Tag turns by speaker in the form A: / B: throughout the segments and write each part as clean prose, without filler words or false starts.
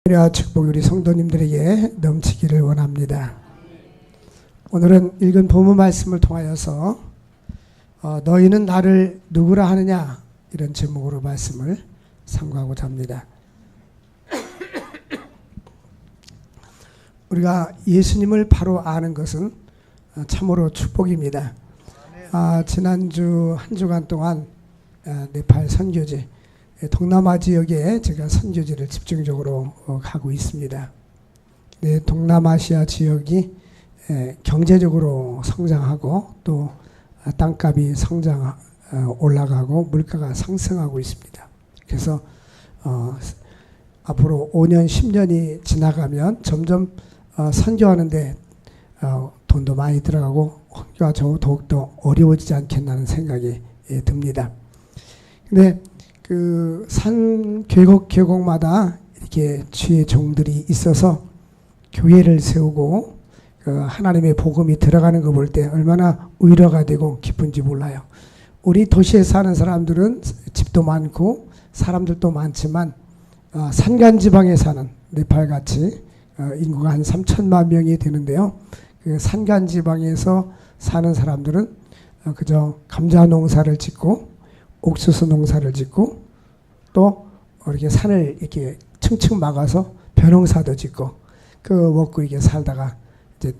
A: 은혜와 축복이 우리 성도님들에게 넘치기를 원합니다. 오늘은 읽은 본문 말씀을 통하여서 너희는 나를 누구라 하느냐, 이런 제목으로 말씀을 상고하고자 합니다. 우리가 예수님을 바로 아는 것은 참으로 축복입니다. 지난주 한 주간 동안 네팔 선교지, 동남아 지역에 제가 선교지를 집중적으로 가고 있습니다. 동남아시아 지역이 경제적으로 성장하고 또 땅값이 올라가고 물가가 상승하고 있습니다. 그래서 앞으로 5년, 10년이 지나가면 점점 선교하는데 돈도 많이 들어가고 선교가 더욱더 어려워지지 않겠나는 생각이 듭니다. 근데 그 산 계곡마다 이렇게 주의 종들이 있어서 교회를 세우고 하나님의 복음이 들어가는 거 볼 때 얼마나 위로가 되고 기쁜지 몰라요. 우리 도시에 사는 사람들은 집도 많고 사람들도 많지만 산간지방에 사는 네팔같이 인구가 한 3천만 명이 되는데요. 그 산간지방에서 사는 사람들은 그저 감자 농사를 짓고 옥수수 농사를 짓고 또 이렇게 산을 이렇게 층층 막아서 벼농사도 짓고 먹고 이게 살다가 이제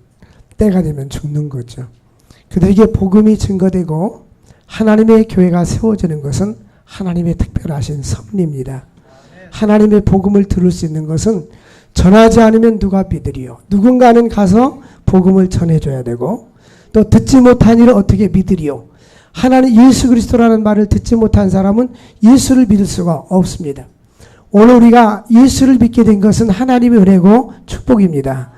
A: 때가 되면 죽는 거죠. 그들에게 복음이 증거되고 하나님의 교회가 세워지는 것은 하나님의 특별하신 섭리입니다. 하나님의 복음을 들을 수 있는 것은 전하지 않으면 누가 믿으리요? 누군가는 가서 복음을 전해줘야 되고 또 듣지 못한 일을 어떻게 믿으리요? 하나님 예수 그리스도라는 말을 듣지 못한 사람은 예수를 믿을 수가 없습니다. 오늘 우리가 예수를 믿게 된 것은 하나님의 은혜고 축복입니다.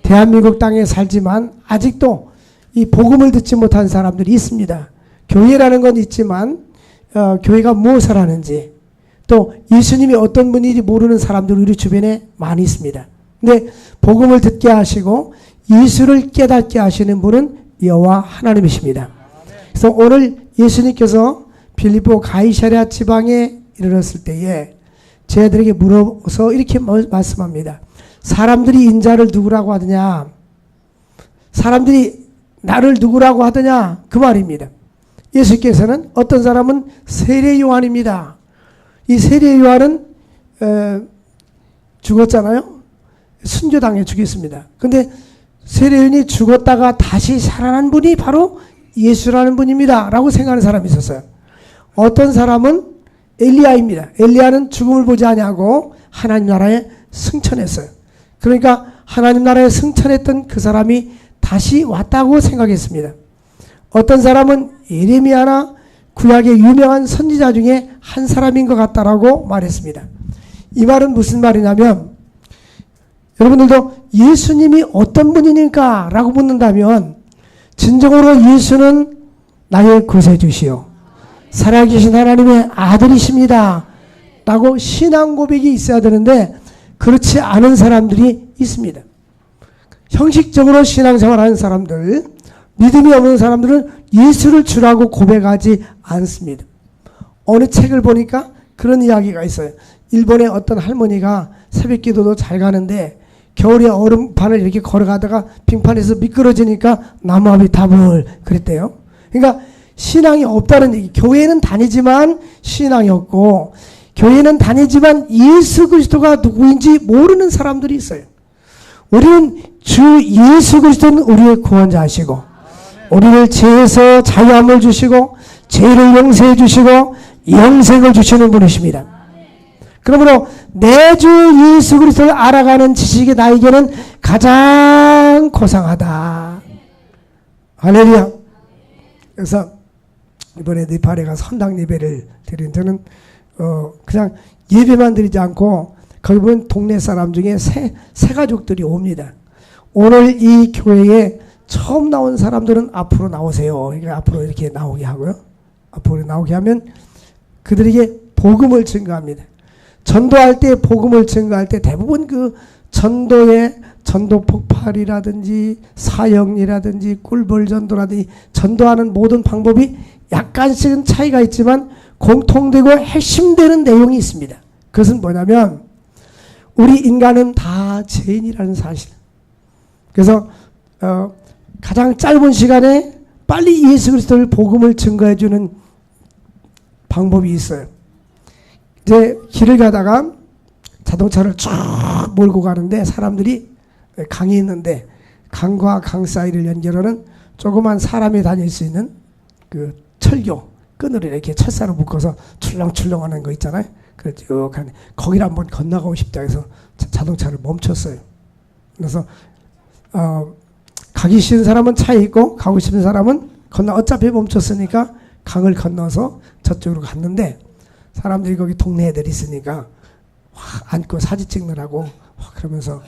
A: 대한민국 땅에 살지만 아직도 이 복음을 듣지 못한 사람들이 있습니다. 교회라는 건 있지만 교회가 무엇을 하는지 또 예수님이 어떤 분인지 모르는 사람들 우리 주변에 많이 있습니다. 근데 복음을 듣게 하시고 예수를 깨닫게 하시는 분은 여호와 하나님이십니다. 그래서 오늘 예수님께서 빌립보 가이사랴 지방에 이르렀을 때에 저희들에게 물어서 이렇게 말씀합니다. 사람들이 인자를 누구라고 하느냐? 사람들이 나를 누구라고 하느냐? 그 말입니다. 예수께서는 어떤 사람은 세례 요한입니다. 이 세례 요한은 죽었잖아요. 순교당해 죽였습니다. 근데 세례 요한이 죽었다가 다시 살아난 분이 바로 예수라는 분입니다 라고 생각하는 사람이 있었어요. 어떤 사람은 엘리야입니다. 엘리야는 죽음을 보지 아니하고 하나님 나라에 승천했어요. 그러니까 하나님 나라에 승천했던 그 사람이 다시 왔다고 생각했습니다. 어떤 사람은 예레미야나 구약의 유명한 선지자 중에 한 사람인 것 같다라고 말했습니다. 이 말은 무슨 말이냐면 여러분들도 예수님이 어떤 분이니까 라고 묻는다면 진정으로 예수는 나의 구세주시오 살아계신 하나님의 아들이십니다 라고 신앙 고백이 있어야 되는데 그렇지 않은 사람들이 있습니다. 형식적으로 신앙생활하는 사람들, 믿음이 없는 사람들은 예수를 주라고 고백하지 않습니다. 어느 책을 보니까 그런 이야기가 있어요. 일본의 어떤 할머니가 새벽기도도 잘 가는데 겨울에 얼음판을 이렇게 걸어가다가 빙판에서 미끄러지니까 나무 앞이 답을 그랬대요. 그러니까 신앙이 없다는 얘기. 교회는 다니지만 신앙이 없고 교회는 다니지만 예수 그리스도가 누구인지 모르는 사람들이 있어요. 우리는 주 예수 그리스도는 우리의 구원자이시고 우리를 죄에서 자유함을 주시고 죄를 용서해 주시고 영생을 주시는 분이십니다. 그러므로 내 주 예수 그리스도를 알아가는 지식이 나에게는 가장 고상하다. 할렐루야. 그래서 이번에 네팔에 가서 헌당 예배를 드린 저는 그냥 예배만 드리지 않고 거기 보면 동네 사람 중에 새 가족들이 옵니다. 오늘 이 교회에 처음 나온 사람들은 앞으로 나오세요. 그러니까 앞으로 이렇게 나오게 하고요. 앞으로 나오게 하면 그들에게 복음을 증거합니다. 전도할 때 복음을 증거할 때 대부분 그 전도 폭발이라든지 사형이라든지 꿀벌 전도라든지 전도하는 모든 방법이 약간씩은 차이가 있지만 공통되고 핵심되는 내용이 있습니다. 그것은 뭐냐면 우리 인간은 다 죄인이라는 사실. 그래서 가장 짧은 시간에 빨리 예수 그리스도를 복음을 증거해 주는 방법이 있어요. 이제 길을 가다가 자동차를 쭉 몰고 가는데 사람들이 강이 있는데 강과 강 사이를 연결하는 조그만 사람이 다닐 수 있는 그 철교 끈으로 이렇게 철사로 묶어서 출렁출렁하는 거 있잖아요. 그래서 쭉 가는 거기를 한번 건너가고 싶다 해서 자동차를 멈췄어요. 그래서 가기 싫은 사람은 차에 있고 가고 싶은 사람은 어차피 멈췄으니까 강을 건너서 저쪽으로 갔는데 사람들이 거기 동네 애들이 있으니까 앉고 사진 찍느라고 그러면서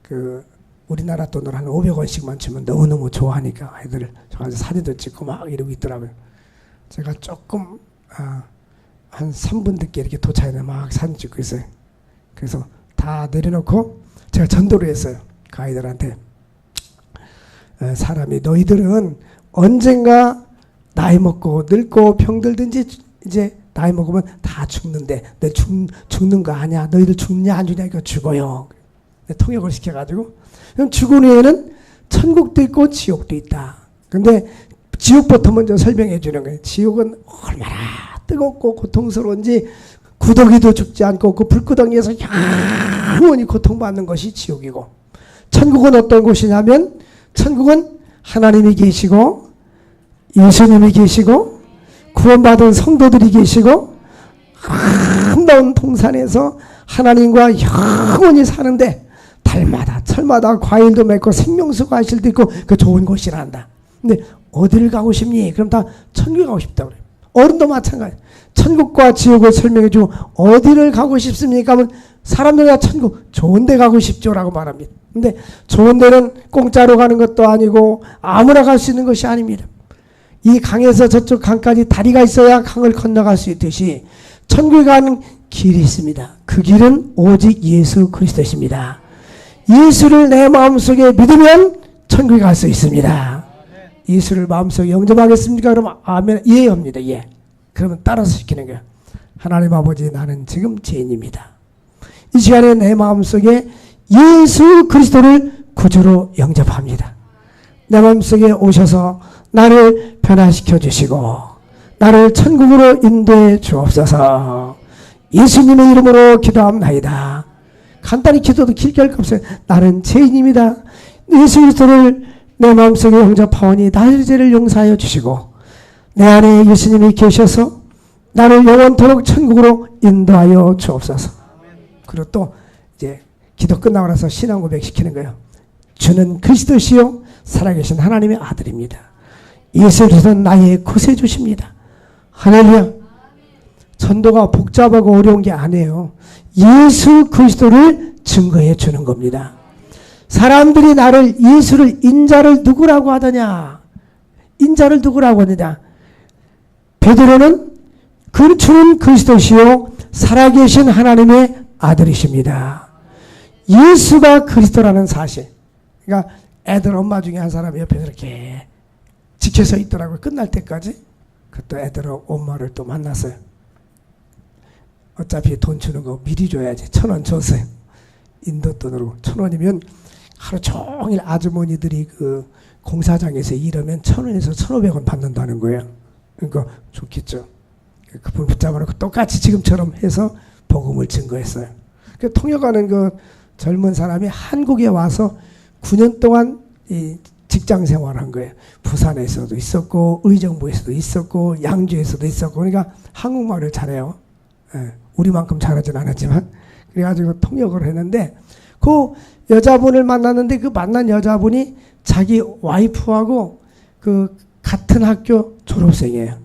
A: 그 우리나라 돈으로 한 500원씩만 주면 너무너무 좋아하니까 애들 저가서 사진도 찍고 막 이러고 있더라고요. 제가 조금 한 3분 늦게 이렇게 도착해서 막 사진 찍고 있어요. 그래서 다 내려놓고 제가 전도를 했어요. 그 아이들한테. 사람이 너희들은 언젠가 나이 먹고 늙고 병들든지 이제 나이 먹으면 다 죽는데 너 죽는 거 아니야. 너희들 죽냐 안 죽냐 이거 죽어요. 통역을 시켜가지고 그럼 죽은 후에는 천국도 있고 지옥도 있다. 근데 지옥부터 먼저 설명해 주는 거예요. 지옥은 얼마나 뜨겁고 고통스러운지 구더기도 죽지 않고 그 불구덩이에서 영원히 고통받는 것이 지옥이고, 천국은 어떤 곳이냐면 천국은 하나님이 계시고 예수님이 계시고 구원받은 성도들이 계시고 아름다운 동산에서 하나님과 영원히 사는데 달마다 철마다 과일도 맺고 생명수 과실도 있고 그 좋은 곳이란다. 근데 어디를 가고 싶니? 그럼 다 천국에 가고 싶다고 그래요. 어른도 마찬가지. 천국과 지옥을 설명해 주고 어디를 가고 싶습니까? 하면 사람들 다 천국 좋은 데 가고 싶죠라고 말합니다. 근데 좋은 데는 공짜로 가는 것도 아니고 아무나 갈 수 있는 것이 아닙니다. 이 강에서 저쪽 강까지 다리가 있어야 강을 건너갈 수 있듯이 천국에 가는 길이 있습니다. 그 길은 오직 예수 그리스도십니다. 예수를 내 마음속에 믿으면 천국에 갈 수 있습니다. 예수를 마음속에 영접하겠습니까? 그러면 아멘, 예 합니다. 예. 그러면 따라서 시키는 거예요. 하나님 아버지, 나는 지금 죄인입니다. 이 시간에 내 마음속에 예수 그리스도를 구주로 영접합니다. 내 마음속에 오셔서 나를 변화시켜 주시고 나를 천국으로 인도해 주옵소서. 예수님의 이름으로 기도합나이다. 간단히 기도도 길게 할 거 없어요. 나는 죄인입니다. 예수 그리스도를 내 마음속에 영접하오니 나의 죄를 용서하여 주시고 내 안에 예수님이 계셔서 나를 영원토록 천국으로 인도하여 주옵소서. 그리고 또 이제 기도 끝나고 나서 신앙 고백 시키는 거예요. 주는 그리스도시요 살아계신 하나님의 아들입니다. 예수 그리스도는 나의 구세주십니다. 할렐루야. 전도가 복잡하고 어려운 게 아니에요. 예수 그리스도를 증거해 주는 겁니다. 사람들이 나를 예수를 인자를 누구라고 하더냐? 인자를 누구라고 하느냐? 베드로는 주는 그리스도시요 살아계신 하나님의 아들이십니다. 예수가 그리스도라는 사실. 그러니까 애들 엄마 중에 한 사람이 옆에서 이렇게 지켜서 있더라고요. 끝날 때까지. 그때 애들 엄마를 또 만났어요. 어차피 돈 주는 거 미리 줘야지. 1,000원 줬어요. 인도 돈으로 1,000원이면 하루 종일 아주머니들이 그 공사장에서 일하면 1,000원에서 1,500원 받는다는 거예요. 그러니까 좋겠죠. 그분 붙잡아놓고 똑같이 지금처럼 해서 복음을 증거했어요. 그 통역하는 그 젊은 사람이 한국에 와서 9년 동안 이 직장 생활한 거예요. 부산에서도 있었고 의정부에서도 있었고 양주에서도 있었고 그러니까 한국말을 잘해요. 예, 우리만큼 잘하진 않았지만 그래가지고 통역을 했는데 그 여자분을 만났는데 그 만난 여자분이 자기 와이프하고 그 같은 학교 졸업생이에요.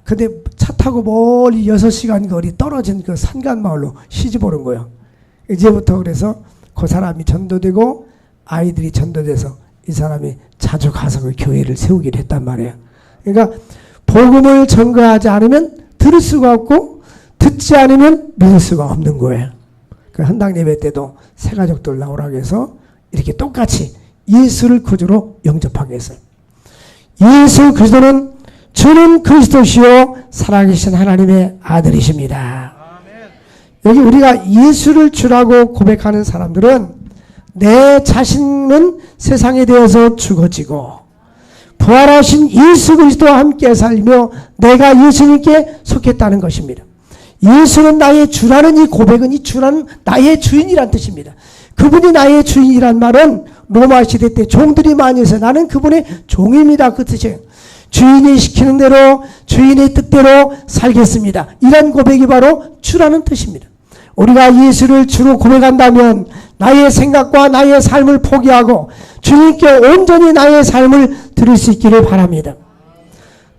A: 근데 차 타고 멀리 6시간 거리 떨어진 그 산간마을로 시집 오는 거예요. 이제부터 그래서 그 사람이 전도되고 아이들이 전도돼서 이 사람이 자주 가서 그 교회를 세우기로 했단 말이에요. 그러니까 복음을 전거하지 않으면 들을 수가 없고 듣지 않으면 믿을 수가 없는 거예요. 그 한당 예배 때도 새 가족들 나오라고 해서 이렇게 똑같이 예수를 구주로 영접하게 했어요. 예수 그리스도는 주는 그리스도시요 살아계신 하나님의 아들이십니다. 여기 우리가 예수를 주라고 고백하는 사람들은 내 자신은 세상에 대해서 죽어지고 부활하신 예수 그리스도와 함께 살며 내가 예수님께 속했다는 것입니다. 예수는 나의 주라는 이 고백은 이 주라는 나의 주인이란 뜻입니다. 그분이 나의 주인이란 말은 로마 시대 때 종들이 많이 해서 나는 그분의 종입니다. 그 뜻이에요. 주인이 시키는 대로 주인의 뜻대로 살겠습니다. 이런 고백이 바로 주라는 뜻입니다. 우리가 예수를 주로 고백한다면 나의 생각과 나의 삶을 포기하고 주님께 온전히 나의 삶을 드릴 수 있기를 바랍니다.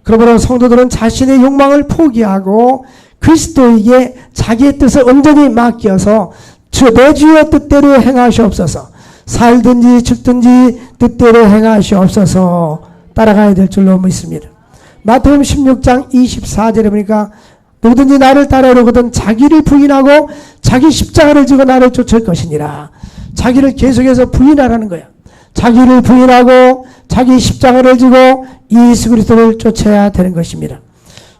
A: 그러므로 성도들은 자신의 욕망을 포기하고 그리스도에게 자기의 뜻을 온전히 맡겨서 내 주의 뜻대로 행하시옵소서. 살든지 죽든지 뜻대로 행하시옵소서. 따라가야 될 줄로 믿습니다. 마태복음 16장 24절에 보니까 누구든지 나를 따르려거든 자기를 부인하고 자기 십자가를 지고 나를 쫓을 것이니라. 자기를 계속해서 부인하라는 거야. 자기를 부인하고 자기 십자가를 지고 예수 그리스도를 쫓아야 되는 것입니다.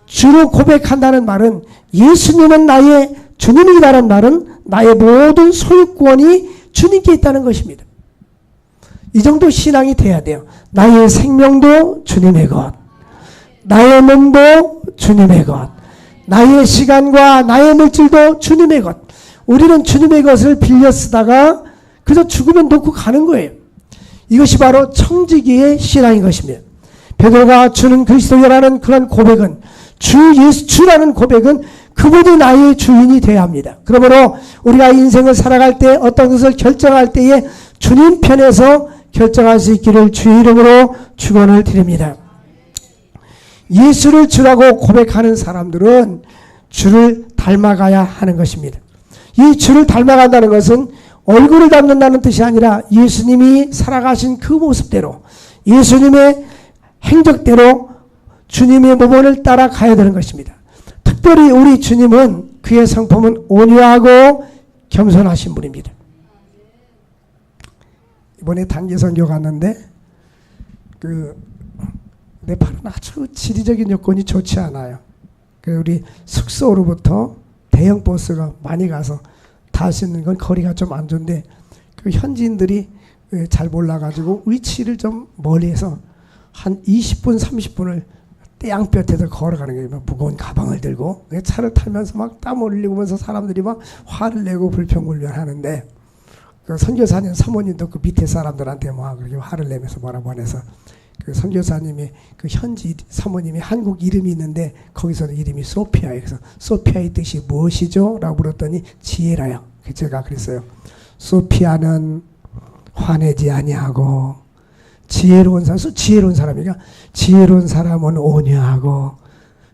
A: 주로 고백한다는 말은 예수님은 나의 주님이라는 말은 나의 모든 소유권이 주님께 있다는 것입니다. 이 정도 신앙이 돼야 돼요. 나의 생명도 주님의 것, 나의 몸도 주님의 것, 나의 시간과 나의 물질도 주님의 것. 우리는 주님의 것을 빌려 쓰다가 그저 죽으면 놓고 가는 거예요. 이것이 바로 청지기의 신앙인 것입니다. 베드로가 주는 그리스도라는 그런 고백은 주라는 고백은 그분이 나의 주인이 되어야 합니다. 그러므로 우리가 인생을 살아갈 때 어떤 것을 결정할 때에 주님 편에서 결정할 수 있기를 주의 이름으로 축원을 드립니다. 예수를 주라고 고백하는 사람들은 주를 닮아가야 하는 것입니다. 이 주를 닮아간다는 것은 얼굴을 닮는다는 뜻이 아니라 예수님이 살아가신 그 모습대로 예수님의 행적대로 주님의 모범을 따라가야 되는 것입니다. 특별히 우리 주님은 그의 성품은 온유하고 겸손하신 분입니다. 이번에 단기 선교 갔는데 네팔은 아주 지리적인 여건이 좋지 않아요. 우리 숙소로부터 대형 버스가 많이 가서 탈 수 있는 건 거리가 좀 안 좋은데 그 현지인들이 잘 몰라가지고 위치를 좀 멀리해서 한 20분 30분을 떼양볕에서 걸어가는 거예요. 무거운 가방을 들고 차를 타면서 막 땀 흘리면서 사람들이 막 화를 내고 불평불명하는데 그 선교사님 사모님도 그 밑에 사람들한테 막 그렇게 화를 내면서 뭐라고 하면서 그 선교사님이 그 현지 사모님이 한국 이름이 있는데 거기서는 이름이 소피아예요. 그래서 소피아의 뜻이 무엇이죠? 라고 물었더니 지혜라요. 제가 그랬어요. 소피아는 화내지 아니하고 지혜로운 사람이니까 지혜로운 사람은 온유하고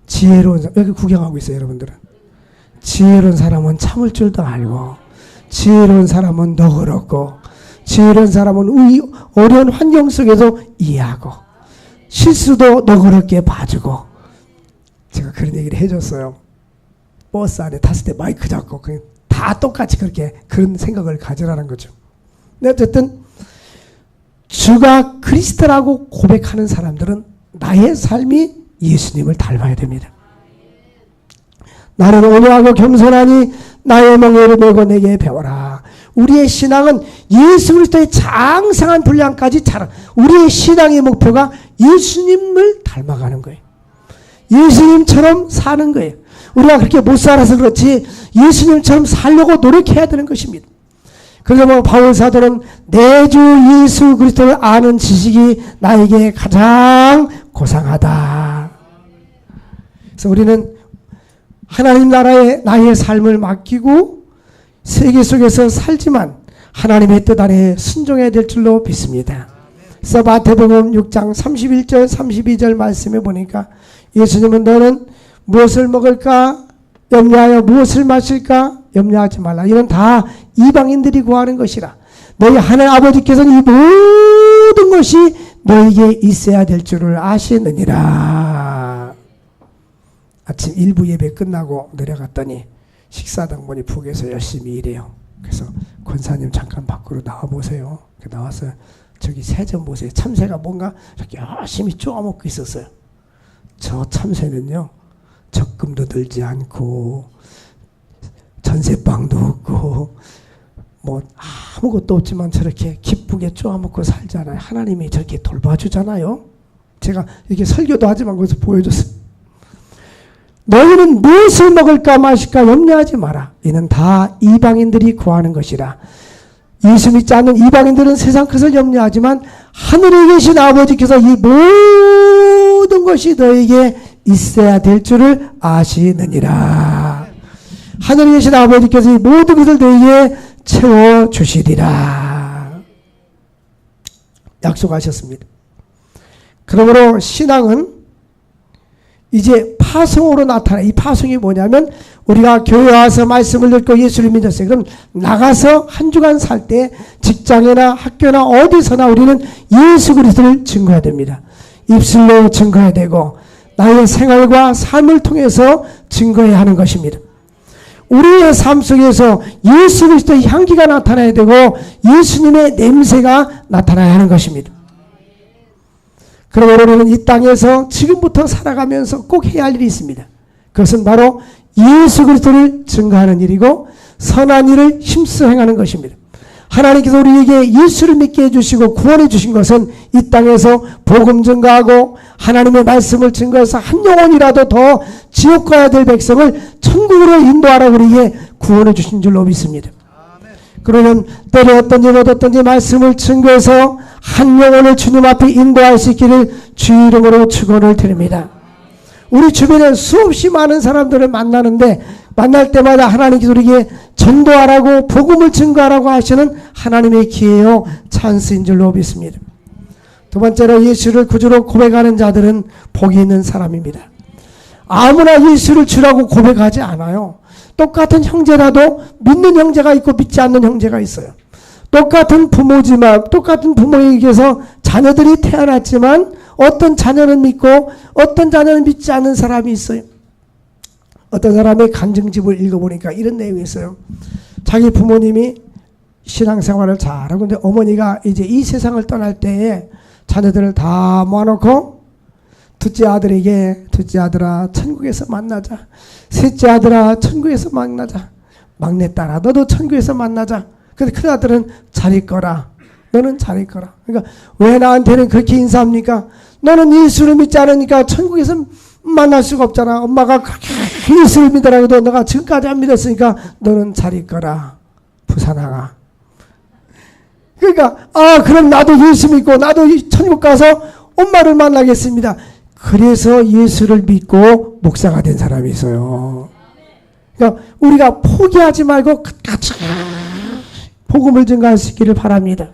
A: 지혜로운 사람 여기 구경하고 있어요. 여러분들은 지혜로운 사람은 참을 줄도 알고 지혜로운 사람은 너그럽고 지혜로운 사람은 어려운 환경 속에서 이해하고 실수도 너그럽게 봐주고 제가 그런 얘기를 해줬어요. 버스 안에 탔을 때 마이크 잡고 그냥 다 똑같이 그런 생각을 가지라는 거죠. 근데 어쨌든 주가 그리스도라고 고백하는 사람들은 나의 삶이 예수님을 닮아야 됩니다. 나는 온유하고 겸손하니 나의 멍에를 메고 내게 배워라. 우리의 신앙은 예수 그리스도의 장성한 분량까지 자라. 우리의 신앙의 목표가 예수님을 닮아가는 거예요. 예수님처럼 사는 거예요. 우리가 그렇게 못 살아서 그렇지 예수님처럼 살려고 노력해야 되는 것입니다. 그래서 바울 사도는 내 주 예수 그리스도를 아는 지식이 나에게 가장 고상하다. 그래서 우리는 하나님 나라에 나의 삶을 맡기고 세계 속에서 살지만 하나님의 뜻 아래 순종해야 될 줄로 믿습니다. 그래서 마태복음 6장 31절 32절 말씀에 보니까 예수님은 너는 무엇을 먹을까 염려하여 무엇을 마실까 염려하지 말라. 이건 다 이방인들이 구하는 것이라. 너희 하나님 아버지께서는 이 모든 것이 너에게 있어야 될 줄을 아시느니라. 아침 일부 예배 끝나고 내려갔더니 식사당 보니 북에서 열심히 일해요. 그래서 권사님 잠깐 밖으로 나와보세요. 나왔어요. 저기 새 좀 보세요. 참새가 뭔가 이렇게 열심히 쪼아먹고 있었어요. 저 참새는요 적금도 들지 않고 전세방도 없고 뭐 아무것도 없지만 저렇게 기쁘게 쪼아먹고 살잖아요. 하나님이 저렇게 돌봐주잖아요. 제가 이렇게 설교도 하지만 거기서 보여줬어요. 너희는 무엇을 먹을까 마실까 염려하지 마라. 이는 다 이방인들이 구하는 것이라. 예수 믿지 않는 이방인들은 세상 것을 염려하지만 하늘에 계신 아버지께서 이 모든 것이 너에게 있어야 될 줄을 아시느니라. 하늘에 계신 아버지께서 이 모든 것을 너에게 채워주시리라. 약속하셨습니다. 그러므로 신앙은 이제 파송으로 나타나. 이 파송이 뭐냐면 우리가 교회 와서 말씀을 듣고 예수를 믿었어요. 그럼 나가서 한 주간 살 때 직장이나 학교나 어디서나 우리는 예수 그리스도를 증거해야 됩니다. 입술로 증거해야 되고 나의 생활과 삶을 통해서 증거해야 하는 것입니다. 우리의 삶 속에서 예수 그리스도의 향기가 나타나야 되고 예수님의 냄새가 나타나야 하는 것입니다. 그러므로 우리는 이 땅에서 지금부터 살아가면서 꼭 해야 할 일이 있습니다. 그것은 바로 예수 그리스도를 증거하는 일이고 선한 일을 힘써 행하는 것입니다. 하나님께서 우리에게 예수를 믿게 해주시고 구원해 주신 것은 이 땅에서 복음 증거하고 하나님의 말씀을 증거해서 한 영혼이라도 더 지옥 가야 될 백성을 천국으로 인도하라고 우리에게 구원해 주신 줄로 믿습니다. 그러면 때로 어떤지 못 어떤지 말씀을 증거해서 한 영혼을 주님 앞에 인도할 수 있기를 주 이름으로 축원을 드립니다. 우리 주변에 수없이 많은 사람들을 만나는데 만날 때마다 하나님께서 우리에게 전도하라고 복음을 증거하라고 하시는 하나님의 기회요 찬스인 줄로 믿습니다. 두 번째로 예수를 구주로 고백하는 자들은 복이 있는 사람입니다. 아무나 예수를 주라고 고백하지 않아요. 똑같은 형제라도 믿는 형제가 있고 믿지 않는 형제가 있어요. 똑같은 부모지만 똑같은 부모에게서 자녀들이 태어났지만 어떤 자녀는 믿고 어떤 자녀는 믿지 않는 사람이 있어요. 어떤 사람의 간증집을 읽어보니까 이런 내용이 있어요. 자기 부모님이 신앙생활을 잘하고 근데 어머니가 이제 이 세상을 떠날 때에 자녀들을 다 모아놓고 둘째 아들에게 둘째 아들아 천국에서 만나자. 셋째 아들아 천국에서 만나자. 막내딸아 너도 천국에서 만나자. 근데 큰 아들은 잘 있거라. 너는 잘 있거라. 그러니까 왜 나한테는 그렇게 인사합니까? 너는 예수를 믿지 않으니까 천국에서 만날 수가 없잖아. 엄마가 그렇게 예수를 믿으라고 해도 너가 지금까지 안 믿었으니까 너는 잘 있거라. 부산항아. 그러니까 그럼 나도 예수 믿고 나도 천국 가서 엄마를 만나겠습니다. 그래서 예수를 믿고 목사가 된 사람이 있어요. 그러니까 우리가 포기하지 말고 끝까지 복음을 증거할 수 있기를 바랍니다.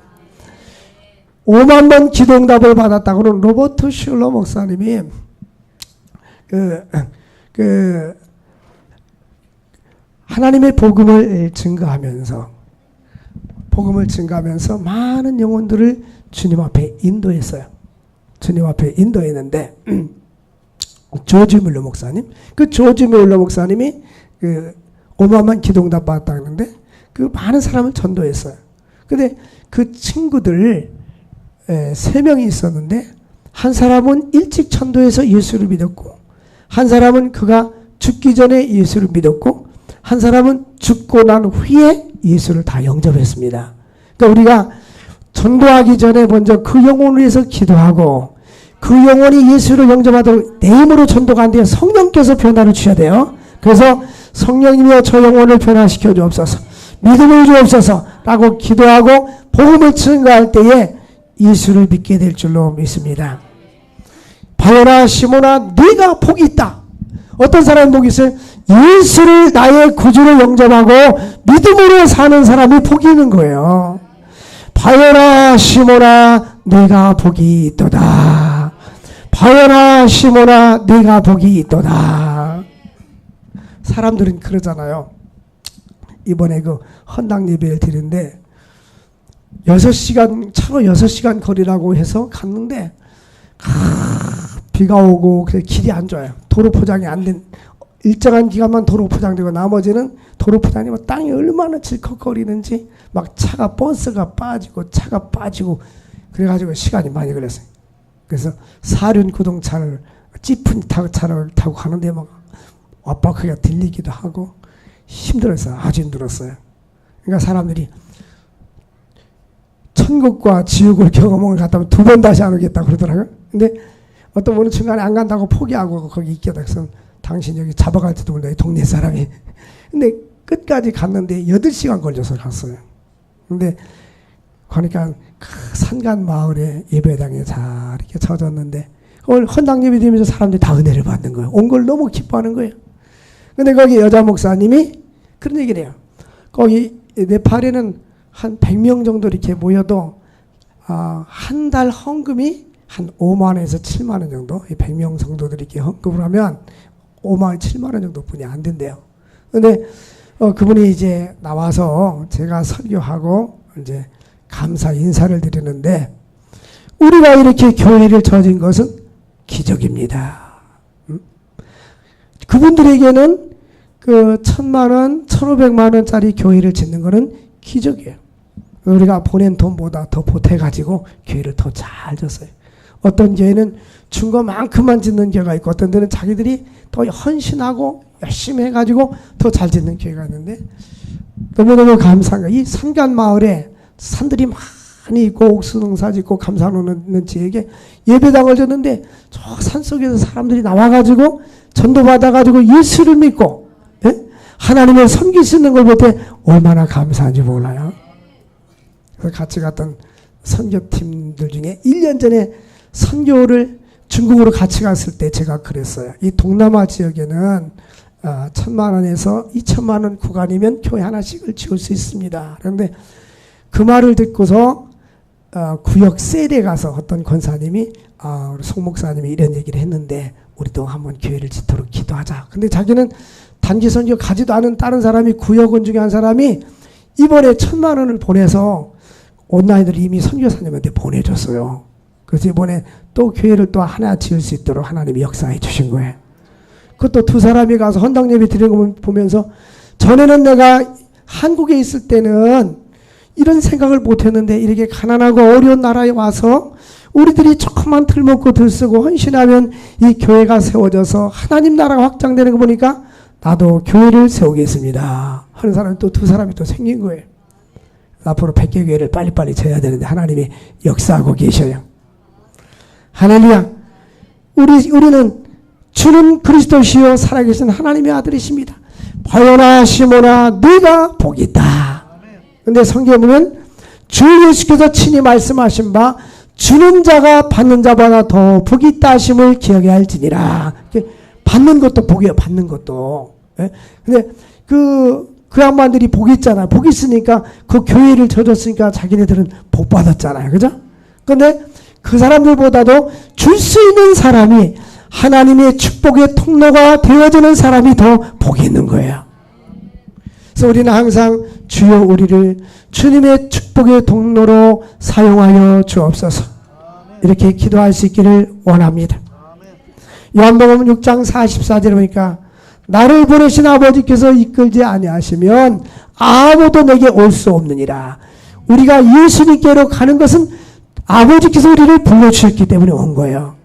A: 5만 번 기도응답을 받았다고는 로버트 슐러 목사님이 하나님의 복음을 증거하면서 많은 영혼들을 주님 앞에 인도했어요. 주님 앞에 인도했는데 조지 뮬러 목사님, 그 조지 뮬러 목사님이 어마어마한 기도응답 받았다 그러는데 그 많은 사람을 전도했어요. 근데 그 친구들 3명이 있었는데 한 사람은 일찍 전도해서 예수를 믿었고 한 사람은 그가 죽기 전에 예수를 믿었고 한 사람은 죽고 난 후에 예수를 다 영접했습니다. 그러니까 우리가 전도하기 전에 먼저 그 영혼을 위해서 기도하고 그 영혼이 예수를 영접하도록 내 힘으로 전도가 안 돼요. 성령께서 변화를 주셔야 돼요. 그래서 성령이며 저 영혼을 변화시켜 주옵소서, 믿음을 주옵소서 라고 기도하고 복음을 증거할 때에 예수를 믿게 될 줄로 믿습니다. 바요나 시몬아 네가 복이 있다. 어떤 사람이 복이 있어요? 예수를 나의 구주로 영접하고 믿음으로 사는 사람이 복이 있는 거예요. 바요나 시몬아 네가 복이 있도다. 바요나 시몬아 네가 복이 있도다. 사람들은 그러잖아요. 이번에 그 헌당 예배를 드리는데 6시간 차로 6시간 거리라고 해서 갔는데 비가 오고 그래서 길이 안 좋아요. 도로 포장이 안 된 일정한 기간만 도로 포장되고 나머지는 도로 포장이 뭐 땅이 얼마나 질컥거리는지 막 차가 버스가 빠지고 차가 빠지고 그래가지고 시간이 많이 걸렸어요. 그래서 사륜 구동차를 찌푼 차를 타고 가는데 막 압박하게 들리기도 하고 힘들었어요. 아주 힘들었어요. 그러니까 사람들이 천국과 지옥을 경험을 갔다면 2번 다시 안 오겠다고 그러더라고요. 근데 어떤 분은 중간에 안 간다고 포기하고 거기 있겠다. 그래서 당신 여기 잡아갈지도 몰라, 이 동네 사람이. 근데 끝까지 갔는데 8시간 걸려서 갔어요. 근데 그러니까 그 산간 마을에 예배당에 잘 이렇게 젖었는데 오늘 헌당 예배 드리면서 사람들이 다 은혜를 받는 거예요. 온 걸 너무 기뻐하는 거예요. 근데 거기 여자 목사님이 그런 얘기를 해요. 거기 네팔에는 한 100명 정도 이렇게 모여도 한 달 헌금이 한 5만 원에서 7만 원 정도, 100명 정도들이 이렇게 헌금을 하면 5만 원, 7만 원 정도뿐이 안 된대요. 근데 그분이 이제 나와서 제가 설교하고 이제 감사 인사를 드리는데, 우리가 이렇게 교회를 저진 것은 기적입니다. 그분들에게는 그 1,000만 원, 1,500만 원짜리 교회를 짓는 것은 기적이에요. 우리가 보낸 돈보다 더 보태가지고 교회를 더 잘 졌어요. 어떤 교회는 준 것만큼만 짓는 교회가 있고, 어떤 데는 자기들이 더 헌신하고 열심히 해가지고 더 잘 짓는 교회가 있는데, 너무너무 감사한 거예요. 이 산간 마을에 산들이 많이 있고 옥수농사 짓고 감사하는 지역에 예배당을 졌는데, 저 산속에서 사람들이 나와가지고 전도 받아가지고 예수를 믿고 하나님을 섬길 수 있는 걸 볼 때 얼마나 감사한지 몰라요. 그래서 같이 갔던 선교팀들 중에 1년 전에 선교를 중국으로 같이 갔을 때 제가 그랬어요. 이 동남아 지역에는 1,000만 원에서 2,000만 원 구간이면 교회 하나씩을 지을 수 있습니다. 그런데 그 말을 듣고서 구역 셀에 가서 어떤 권사님이 우리 송 목사님이 이런 얘기를 했는데, 우리도 한번 교회를 짓도록 기도하자. 근데 자기는 단기 선교 가지도 않은 다른 사람이, 구역원 중에 한 사람이 이번에 1,000만 원을 보내서 온라인으로 이미 선교사님한테 보내줬어요. 그래서 이번에 또 교회를 또 하나 지을 수 있도록 하나님이 역사해 주신 거예요. 그것도 2 사람이 가서 헌당 예배 드리는 거 보면서, 전에는 내가 한국에 있을 때는 이런 생각을 못했는데 이렇게 가난하고 어려운 나라에 와서 우리들이 조금만 들먹고 들쓰고 헌신하면 이 교회가 세워져서 하나님 나라가 확장되는 거 보니까 나도 교회를 세우겠습니다 하는 사람이 또 2 사람이 또 생긴 거예요. 앞으로 100개 교회를 빨리빨리 져야 되는데 하나님이 역사하고 계셔요. 할렐루야. 우리는 주는 그리스도시요 살아계신 하나님의 아들이십니다. 바요나 시모나 네가 복이 있다. 근데 성경에 보면 주 예수께서 친히 말씀하신 바 주는 자가 받는 자보다 더 복이 있다 하심을 기억해야 할지니라. 받는 것도 복이에요. 받는 것도. 근데 그 양반들이 복이 있잖아요. 복이 있으니까 그 교회를 져줬으니까 자기네들은 복 받았잖아요. 그죠? 근데 그 사람들보다도 줄 수 있는 사람이, 하나님의 축복의 통로가 되어지는 사람이 더 복이 있는 거예요. 그래서 우리는 항상 주여 우리를 주님의 축복의 통로로 사용하여 주옵소서, 이렇게 기도할 수 있기를 원합니다. 요한복음 6장 44절에 보니까 나를 보내신 아버지께서 이끌지 아니하시면 아무도 내게 올 수 없느니라. 우리가 예수님께로 가는 것은 아버지께서 우리를 불러주셨기 때문에 온 거예요.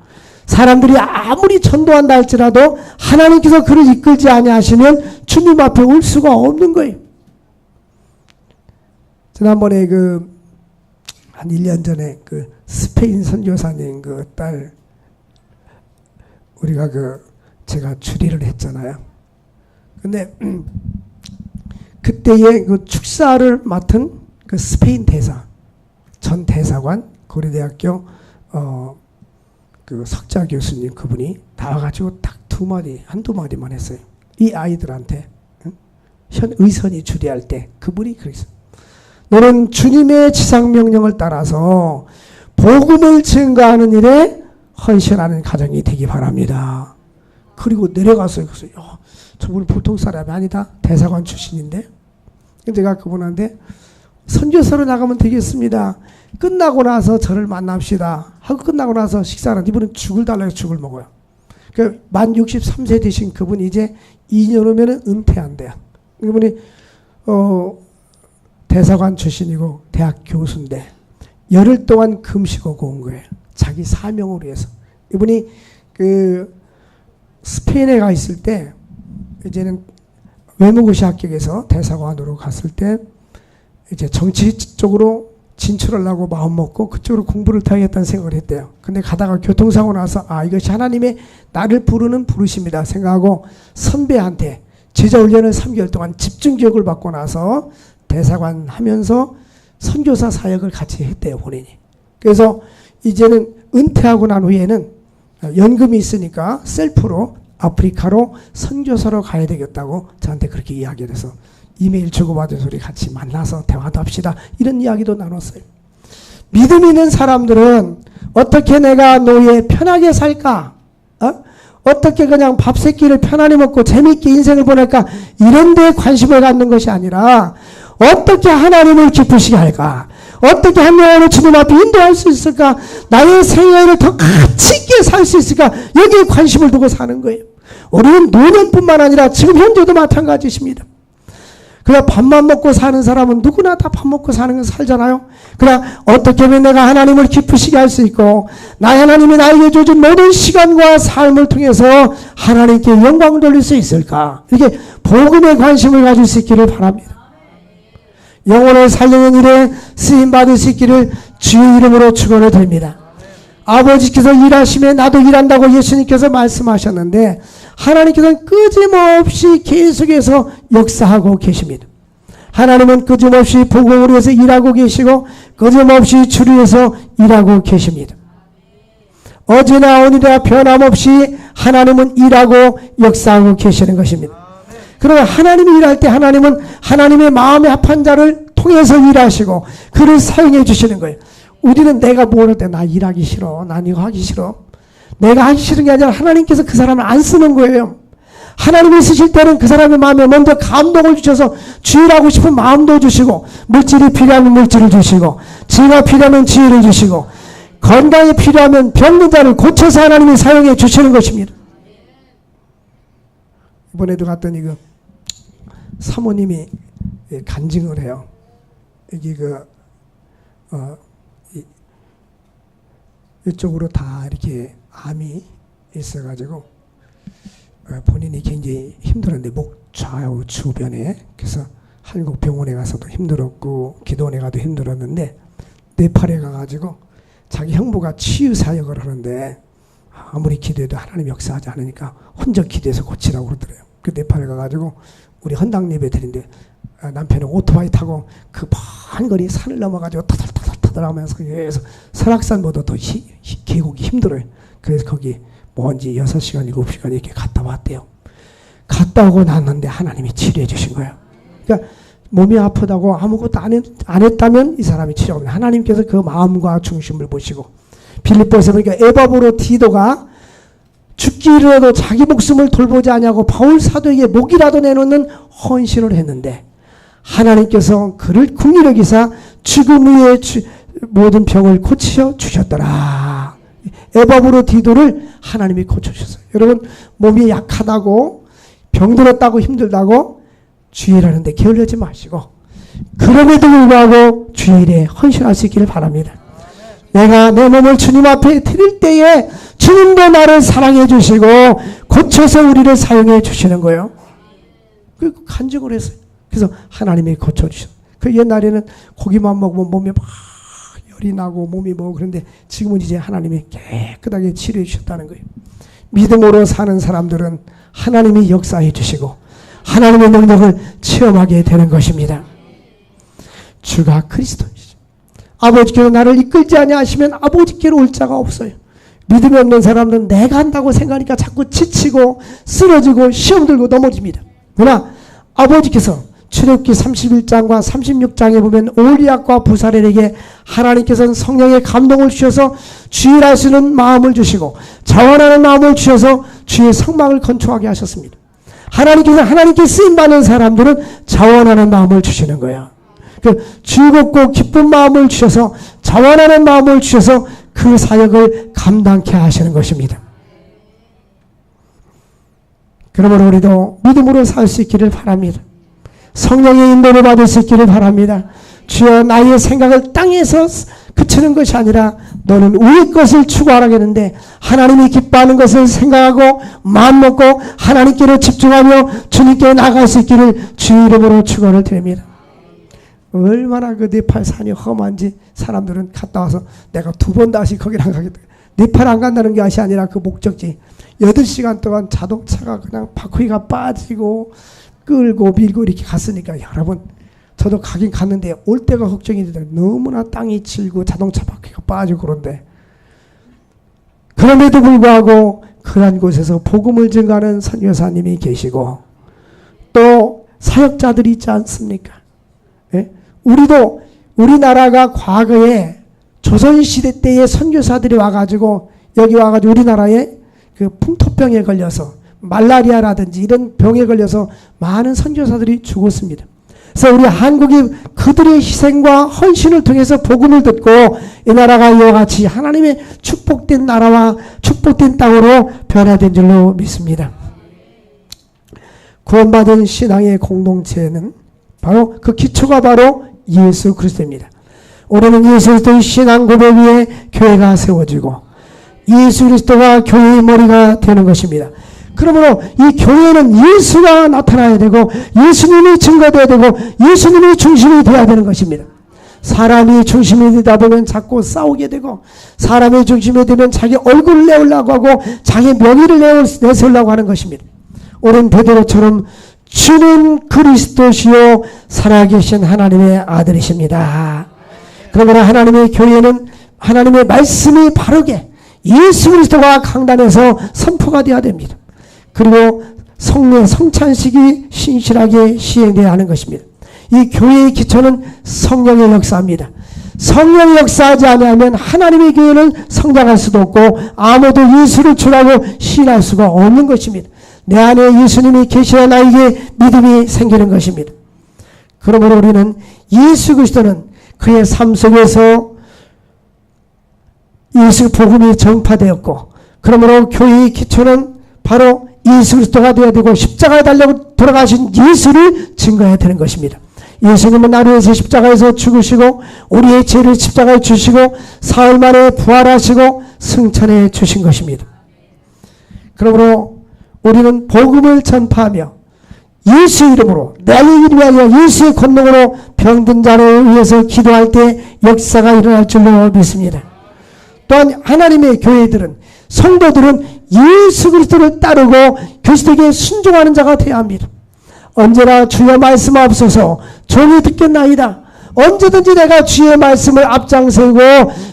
A: 사람들이 아무리 전도한다 할지라도 하나님께서 그를 이끌지 아니하시면 주님 앞에 올 수가 없는 거예요. 지난번에 한 1년 전에 스페인 선교사님 딸, 우리가 제가 주례를 했잖아요. 근데 그때의 축사를 맡은 스페인 대사, 전 대사관, 고려대학교 석자 교수님, 그분이 나와가지고 딱 한두 마디만 했어요. 이 아이들한테 의선이 주례할 때 그분이 그랬어요. 너는 주님의 지상명령을 따라서 복음을 증거하는 일에 헌신하는 가정이 되기 바랍니다. 그리고 내려가서 저분은 보통 사람이 아니다. 대사관 출신인데. 제가 그분한테 선교사로 나가면 되겠습니다. 끝나고 나서 저를 만납시다 하고 끝나고 나서 식사를, 이분은 죽을 달라고 죽을 먹어요. 만 63세 되신 그분이 이제 2년 후면 은퇴한대요. 이분이 대사관 출신이고 대학 교수인데 열흘 동안 금식하고 온 거예요. 자기 사명을 위해서. 이분이 스페인에 가 있을 때 이제는 외무고시 합격해서 대사관으로 갔을 때 이제 정치 쪽으로 진출하려고 마음 먹고 그쪽으로 공부를 더 하겠다는 생각을 했대요. 근데 가다가 교통사고 나서 이것이 하나님의 나를 부르는 부르심이다 생각하고 선배한테 제자훈련을 3개월 동안 집중교육을 받고 나서 대사관 하면서 선교사 사역을 같이 했대요, 본인이. 그래서 이제는 은퇴하고 난 후에는 연금이 있으니까 셀프로 아프리카로 선교사로 가야 되겠다고 저한테 그렇게 이야기를 해서 이메일 주고받은 우리 같이 만나서 대화도 합시다. 이런 이야기도 나눴어요. 믿음 있는 사람들은 어떻게 내가 노예 편하게 살까? 어떻게 그냥 밥 세 끼를 편안히 먹고 재미있게 인생을 보낼까? 이런 데에 관심을 갖는 것이 아니라 어떻게 하나님을 기쁘시게 할까? 어떻게 한 영혼을 주님 앞에 인도할 수 있을까? 나의 생애를 더 가치 있게 살 수 있을까? 여기에 관심을 두고 사는 거예요. 우리는 노년뿐만 아니라 지금 현재도 마찬가지십니다. 그냥 밥만 먹고 사는 사람은 누구나 다 밥 먹고 사는 건 살잖아요. 그냥 어떻게 하면 내가 하나님을 기쁘시게 할 수 있고 나의 하나님이 나에게 주신 모든 시간과 삶을 통해서 하나님께 영광을 돌릴 수 있을까? 이렇게 복음에 관심을 가질 수 있기를 바랍니다. 영혼을 살리는 일에 쓰임받을 수 있기를 주의 이름으로 축원을 드립니다. 아버지께서 일하시면 나도 일한다고 예수님께서 말씀하셨는데 하나님께서는 끊임없이 계속해서 역사하고 계십니다. 하나님은 끊임없이 복음을 위해서 일하고 계시고 끊임없이 주를 위해서 일하고 계십니다. 어제나 오늘이나 변함없이 하나님은 일하고 역사하고 계시는 것입니다. 그러나 하나님이 일할 때 하나님은 하나님의 마음에 합한 자를 통해서 일하시고 그를 사용해 주시는 거예요. 우리는 내가 뭘 할 때 나 일하기 싫어. 난 이거 하기 싫어. 내가 하기 싫은 게 아니라 하나님께서 그 사람을 안 쓰는 거예요. 하나님이 쓰실 때는 그 사람의 마음에 먼저 감동을 주셔서 주일하고 싶은 마음도 주시고 물질이 필요하면 물질을 주시고 지혜가 필요하면 지혜를 주시고 건강이 필요하면 병든 자를 고쳐서 하나님이 사용해 주시는 것입니다. 이번에도 갔더니 그 사모님이 간증을 해요. 여기 이쪽으로 다 이렇게 암이 있어가지고 본인이 굉장히 힘들었는데 목 좌우 주변에 그래서 한국 병원에 가서도 힘들었고 기도원에 가도 힘들었는데 네팔에 가가지고 자기 형부가 치유 사역을 하는데 아무리 기도해도 하나님 역사하지 않으니까 혼자 기도해서 고치라고 그러더래요. 그 네팔에 가가지고 우리 헌당 예배 드린데 남편은 오토바이 타고 그 먼 거리 산을 넘어가지고 타들타들 하면서 계속 설악산보다 더 계곡이 힘들어요. 그래서 거기 먼지 6시간 7시간 이렇게 갔다 왔대요. 갔다 오고 났는데 하나님이 치료해 주신 거예요. 그러니까 몸이 아프다고 아무것도 안 했다면 이 사람이 치료하면 하나님께서 그 마음과 중심을 보시고 빌립보에서 보니까 에바브로디도가 죽기라도 자기 목숨을 돌보지 않냐고 바울 사도에게 목이라도 내놓는 헌신을 했는데 하나님께서 그를 긍휼히 여기사 죽음 후에 모든 병을 고쳐 주셨더라. 에바브로디도를 하나님이 고쳐주셨어요. 여러분 몸이 약하다고 병들었다고 힘들다고 주일하는데 게을르지 마시고 그럼에도 불구하고 주일에 헌신할 수 있기를 바랍니다. 내가 내 몸을 주님 앞에 드릴 때에 주님도 나를 사랑해 주시고 고쳐서 우리를 사용해 주시는 거예요. 그 간증을 했어요. 그래서 하나님이 고쳐주셨어요. 그 옛날에는 고기만 먹으면 몸에 막 열이 나고 몸이 뭐 그런데 지금은 이제 하나님이 깨끗하게 치료해 주셨다는 거예요. 믿음으로 사는 사람들은 하나님이 역사해 주시고 하나님의 능력을 체험하게 되는 것입니다. 주가 그리스도이시죠. 아버지께로 나를 이끌지 아니하시면 아버지께로 올 자가 없어요. 믿음이 없는 사람은 내가 한다고 생각하니까 자꾸 지치고 쓰러지고 시험 들고 넘어집니다. 그러나 아버지께서 출애굽기 31장과 36장에 보면 올리압과 부사렐에게 하나님께서는 성령의 감동을 주셔서 주일하시는 마음을 주시고 자원하는 마음을 주셔서 주의 성막을 건축하게 하셨습니다. 하나님께서 하나님께 쓰임받는 사람들은 자원하는 마음을 주시는 거예요. 그 즐겁고 기쁜 마음을 주셔서 자원하는 마음을 주셔서 그 사역을 감당케 하시는 것입니다. 그러므로 우리도 믿음으로 살 수 있기를 바랍니다. 성령의 인도를 받을 수 있기를 바랍니다. 주여 나의 생각을 땅에서 그치는 것이 아니라 너는 우리 것을 추구하라겠는데 하나님이 기뻐하는 것을 생각하고 마음먹고 하나님께로 집중하며 주님께 나갈 수 있기를 주 이름으로 축원을 드립니다. 얼마나 그 네팔 산이 험한지 사람들은 갔다 와서 내가 2번 다시 거기를 안 가겠다. 네팔 안 간다는 것이 아니라 그 목적지 8시간 동안 자동차가 그냥 바퀴가 빠지고 끌고 밀고 이렇게 갔으니까 여러분 저도 가긴 갔는데 올 때가 걱정이 되더라고요. 너무나 땅이 질고 자동차 바퀴가 빠지고 그런데 그럼에도 불구하고 그런 곳에서 복음을 증가하는 선교사님이 계시고 또 사역자들이 있지 않습니까? 예? 우리도 우리나라가 과거에 조선시대 때의 선교사들이 와가지고 여기 와가지고 우리나라에 그 풍토병에 걸려서 말라리아라든지 이런 병에 걸려서 많은 선교사들이 죽었습니다. 그래서 우리 한국이 그들의 희생과 헌신을 통해서 복음을 듣고 이 나라가 이와 같이 하나님의 축복된 나라와 축복된 땅으로 변화된 줄로 믿습니다. 구원받은 신앙의 공동체는 바로 그 기초가 바로 예수 그리스도입니다. 우리는 예수 그리스도의 신앙 고백 위에 교회가 세워지고 예수 그리스도가 교회의 머리가 되는 것입니다. 그러므로 이 교회는 예수가 나타나야 되고 예수님이 증거되어야 되고 예수님이 중심이 되어야 되는 것입니다. 사람이 중심이 되다 보면 자꾸 싸우게 되고 사람이 중심이 되면 자기 얼굴을 내오려고 하고 자기 명예를 내세우려고 하는 것입니다. 오랜 베드로처럼 주는 그리스도시요 살아계신 하나님의 아들이십니다. 그러므로 하나님의 교회는 하나님의 말씀이 바르게 예수 그리스도가 강단에서 선포가 되어야 됩니다. 그리고 성례 성찬식이 신실하게 시행되어야 하는 것입니다. 이 교회의 기초는 성령의 역사입니다. 성령이 역사하지 않으면 하나님의 교회는 성장할 수도 없고 아무도 예수를 주라고 시인할 수가 없는 것입니다. 내 안에 예수님이 계셔야 나에게 믿음이 생기는 것입니다. 그러므로 우리는 예수 그리스도는 그의 삶 속에서 예수 복음이 전파되었고 그러므로 교회의 기초는 바로 예수 그리스도가 되어야 되고 십자가에 달려고 돌아가신 예수를 증거해야 되는 것입니다. 예수님은 나를 위해서 십자가에서 죽으시고 우리의 죄를 십자가에 주시고 사흘 만에 부활하시고 승천해 주신 것입니다. 그러므로 우리는 복음을 전파하며 예수 이름으로 나의 이름을 위하여 예수의 권능으로 병든 자를 위해서 기도할 때 역사가 일어날 줄로 믿습니다. 또한 하나님의 교회들은 성도들은 예수 그리스도를 따르고 그리스도에게 순종하는 자가 되어야 합니다. 언제나 주의 말씀 앞서서 종이 듣겠나이다. 언제든지 내가 주의 말씀을 앞장세우고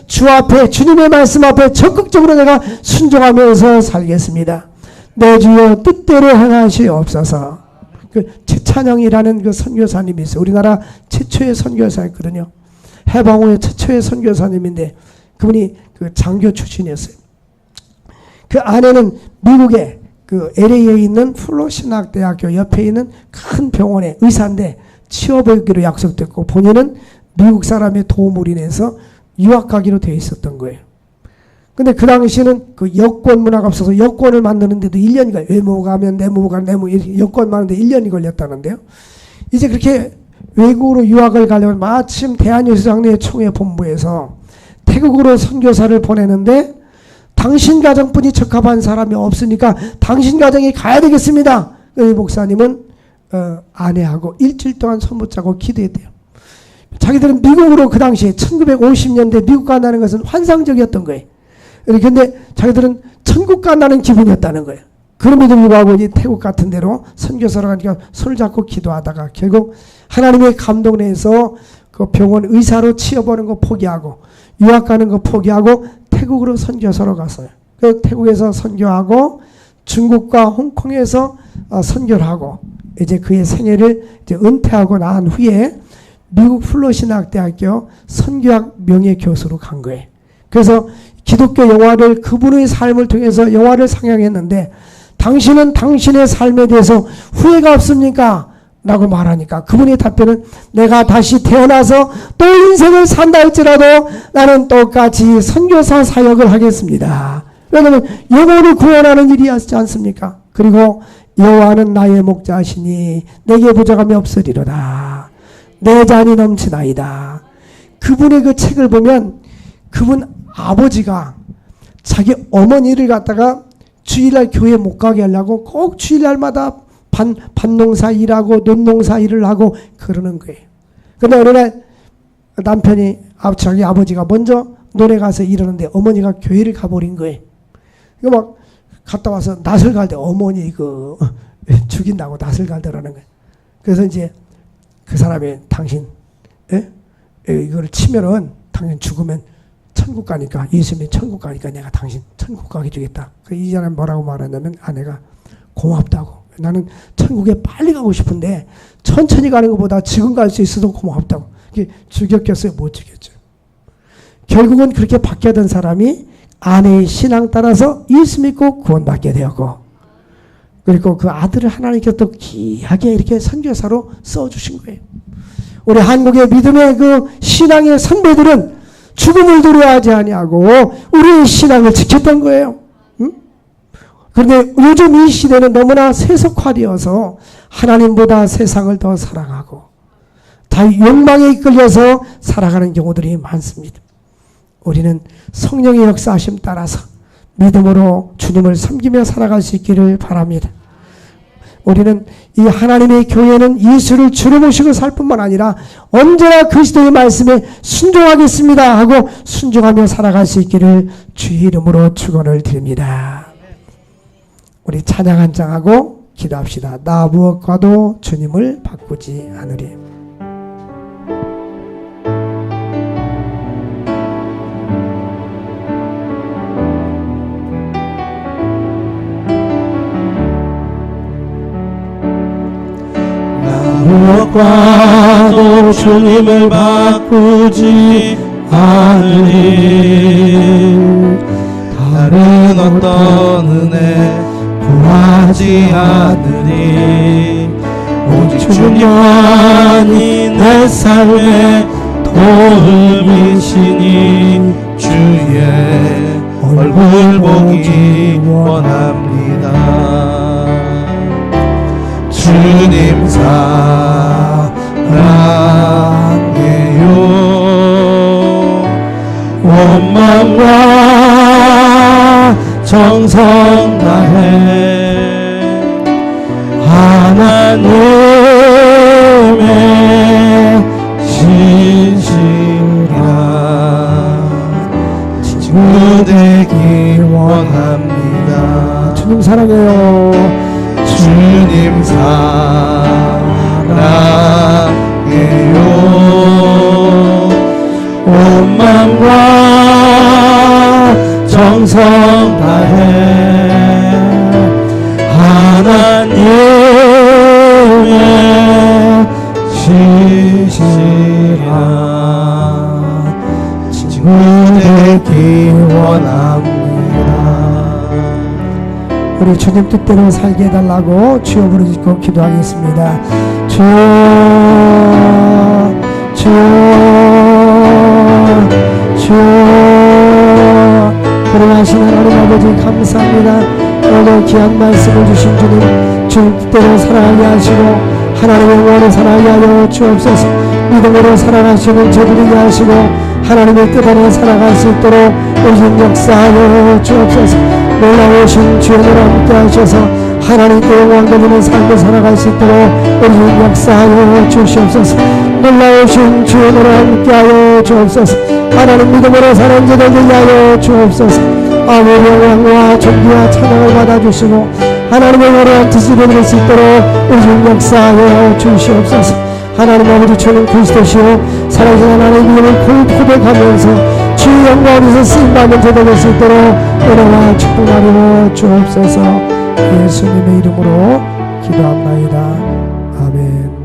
A: 주 앞에 주님의 말씀 앞에 적극적으로 내가 순종하면서 살겠습니다. 내 주여 뜻대로 행하시옵소서. 그 최찬영이라는 그 선교사님이 있어요. 우리나라 최초의 선교사였거든요. 해방 후에 최초의 선교사님인데 그분이 그 장교 출신이었어요. 그 아내는 미국의 그 LA에 있는 플로신학대학교 옆에 있는 큰 병원의 의사인데 취업하기로 약속됐고 본인은 미국 사람의 도움을 인해서 유학 가기로 되어 있었던 거예요. 근데 그 당시에는 그 여권 문화가 없어서 여권을 만드는데도 1년이 걸려요. 외모가 하면 내모가 내모 여권 만드는데 1년이 걸렸다는데요. 이제 그렇게 외국으로 유학을 가려면 마침 대한예수장로회 총회 본부에서 태국으로 선교사를 보내는데 당신 가정뿐이 적합한 사람이 없으니까 당신 가정이 가야 되겠습니다. 이 목사님은 아내하고 일주일 동안 손 붙잡고 기도했대요. 자기들은 미국으로 그 당시에 1950년대 미국 간다는 것은 환상적이었던 거예요. 그런데 자기들은 천국 간다는 기분이었다는 거예요. 그럼에도 불구하고 이 태국 같은 데로 선교사로 가니까 손을 잡고 기도하다가 결국 하나님의 감동 내에서 그 병원 의사로 취업하는 거 포기하고 유학 가는 거 포기하고 태국으로 선교사로 갔어요. 그 태국에서 선교하고 중국과 홍콩에서 선교를 하고 이제 그의 생애를 이제 은퇴하고 난 후에 미국 플로신학대학교 선교학 명예교수로 간 거예요. 그래서 기독교 영화를 그분의 삶을 통해서 영화를 상영했는데 당신은 당신의 삶에 대해서 후회가 없습니까? 라고 말하니까 그분의 답변은 내가 다시 태어나서 또 인생을 산다 할지라도 나는 똑같이 선교사 사역을 하겠습니다. 왜냐하면 영혼을 구원하는 일이었지 않습니까? 그리고 여호와는 나의 목자시니 내게 부족함이 없으리로다. 내 잔이 넘치나이다. 그분의 그 책을 보면 그분 아버지가 자기 어머니를 갖다가 주일날 교회 못 가게 하려고 꼭 주일날마다 밭농사 일하고 논농사 일을 하고 그러는 거예요. 근데 어느 날 남편이 자기 아버지가 먼저 논에 가서 일하는데 어머니가 교회를 가버린 거예요. 이거 막 갔다 와서 낫을 갈 때 어머니 죽인다고 낫을 갈더라는 거예요. 그래서 이제 그 사람이 당신 이걸 치면은 당신 죽으면 천국 가니까 예수님이 천국 가니까 내가 당신 천국 가게 주겠다. 이 사람이 뭐라고 말하냐면 아내가 고맙다고. 나는 천국에 빨리 가고 싶은데 천천히 가는 것보다 지금 갈 수 있어도 고맙다고. 죽였겠어요? 못 죽였죠. 결국은 그렇게 바뀌었던 사람이 아내의 신앙 따라서 예수 믿고 구원받게 되었고, 그리고 그 아들을 하나님께서 또 귀하게 이렇게 선교사로 써주신 거예요. 우리 한국의 믿음의 그 신앙의 선배들은 죽음을 두려워하지 아니하고 우리의 신앙을 지켰던 거예요. 응? 그런데 요즘 이 시대는 너무나 세속화되어서 하나님보다 세상을 더 사랑하고 다 욕망에 이끌려서 살아가는 경우들이 많습니다. 우리는 성령의 역사하심 따라서 믿음으로 주님을 섬기며 살아갈 수 있기를 바랍니다. 우리는 이 하나님의 교회는 예수를 주로 모시고 살 뿐만 아니라 언제나 그리스도의 말씀에 순종하겠습니다 하고 순종하며 살아갈 수 있기를 주의 이름으로 축원을 드립니다. 우리 찬양 한 장하고 기도합시다. 나 무엇과도 주님을 바꾸지 않으리.
B: 무엇과도 주님을 바꾸지 않으리. 다른 어떤 은혜 구하지 않으리. 오직 주님만이 내 삶의 도움이시니 주의 얼굴 보기 원합니다. 주님 사랑해요. 온 마음과 정성 다해 하나님의 신실한 친구 되기 원합니다.
A: 주님 사랑해요.
B: 주님 사랑해요. 온 마음과 정성 다해 하나님의 신실한 친구 되기 원합니다.
A: 우리 주님 뜻대로 살게 해달라고 주여 부르짖고 기도하겠습니다. 주여, 주여, 주여. 불행하신 하나님 아버지 감사합니다. 오늘 귀한 말씀을 주신 주님, 주님 뜻대로 살아가게 하시고 하나님의 원을 살아가게 하여 주옵소서. 믿음으로 살아가시는 저들이게 하시고 하나님의 뜻 안에 살아갈 수 있도록 오신 역사하여 주옵소서. 놀라우신 주님을 함께 하셔서 하나님께 영광 돌리는 삶을 살아갈 수 있도록 오신 역사하여 주시옵소서. 놀라우신 주님을 함께 하여 주옵소서. 하나님 믿음으로 사는 자들 되게 하여 주옵소서. 아버지 영광과 존귀와 찬양을 받아주시고 하나님의 원한 뜻을 이룰 수 있도록 오신 역사하여 주시옵소서. 하나님 아버지 주는 그리스도시요 살아계신 하나님의 이름을 고백하면서 주의 영광에서 쓰임받는 자들 될 수 있도록 은혜와 축복하여 주옵소서. 예수님의 이름으로 기도합나이다. 아멘.